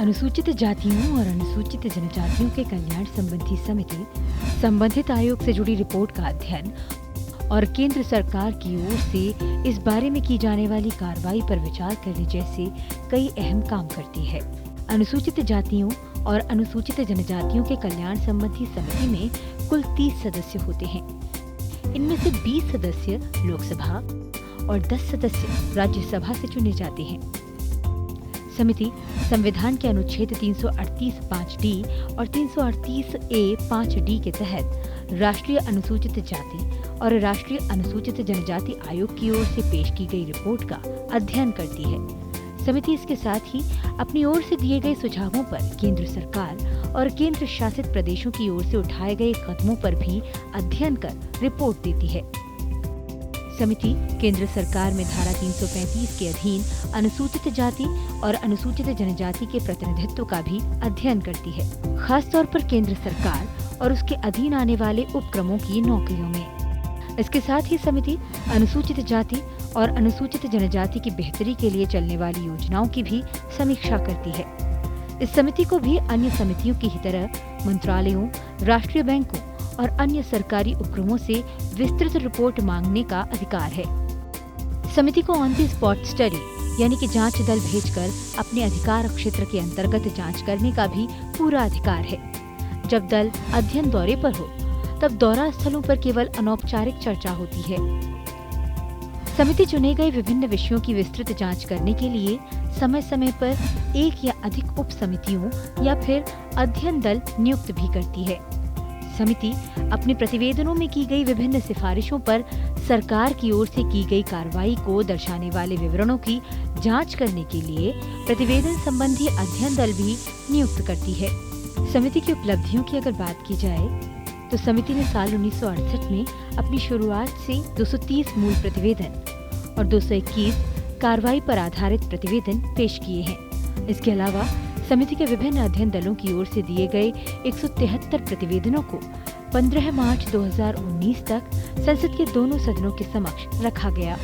अनुसूचित जातियों और अनुसूचित जनजातियों के कल्याण संबंधी समिति संबंधित आयोग से जुड़ी रिपोर्ट का अध्ययन और केंद्र सरकार की ओर से इस बारे में की जाने वाली कार्रवाई पर विचार करने जैसे कई अहम काम करती है। अनुसूचित जातियों और अनुसूचित जनजातियों के कल्याण संबंधी समिति में कुल 30 सदस्य होते हैं। इनमें से 20 सदस्य लोकसभा और 10 सदस्य राज्यसभा से चुने जाते हैं। समिति संविधान के अनुच्छेद 338(5)d और 338(a)(5)d के तहत राष्ट्रीय अनुसूचित जाति और राष्ट्रीय अनुसूचित जनजाति आयोग की ओर से पेश की गई रिपोर्ट का अध्ययन करती है। समिति इसके साथ ही अपनी ओर से दिए गए सुझावों पर केंद्र सरकार और केंद्र शासित प्रदेशों की ओर से उठाए गए कदमों पर भी अध्ययन कर रिपोर्ट देती है। समिति केंद्र सरकार में धारा 335 के अधीन अनुसूचित जाति और अनुसूचित जनजाति के प्रतिनिधित्व का भी अध्ययन करती है, खास तौर पर केंद्र सरकार और उसके अधीन आने वाले उपक्रमों की नौकरियों में। इसके साथ ही समिति अनुसूचित जाति और अनुसूचित जनजाति की बेहतरी के लिए चलने वाली योजनाओं की भी समीक्षा करती है। इस समिति को भी अन्य समितियों की ही तरह मंत्रालयों, राष्ट्रीय बैंकों और अन्य सरकारी उपक्रमों से विस्तृत रिपोर्ट मांगने का अधिकार है। समिति को ऑन द स्पॉट स्टडी यानी कि जांच दल भेजकर अपने अधिकार क्षेत्र के अंतर्गत जांच करने का भी पूरा अधिकार है। जब दल अध्ययन दौरे पर हो तब दौरा स्थलों पर केवल अनौपचारिक चर्चा होती है। समिति चुने गए विभिन्न विषयों की विस्तृत जांच करने के लिए समय समय पर एक या अधिक उप समितियों या फिर अध्ययन दल नियुक्त भी करती है। समिति अपने प्रतिवेदनों में की गई विभिन्न सिफारिशों पर सरकार की ओर से की गई कार्रवाई को दर्शाने वाले विवरणों की जांच करने के लिए प्रतिवेदन संबंधी अध्ययन दल भी नियुक्त करती है। समिति की उपलब्धियों की अगर बात की जाए तो समिति ने साल 1968 में अपनी शुरुआत से 230 मूल प्रतिवेदन और 221 कार्रवाई पर आधारित प्रतिवेदन पेश किए हैं। इसके अलावा समिति के विभिन्न अध्ययन दलों की ओर से दिए गए 173 प्रतिवेदनों को 15 मार्च 2019 तक संसद के दोनों सदनों के समक्ष रखा गया।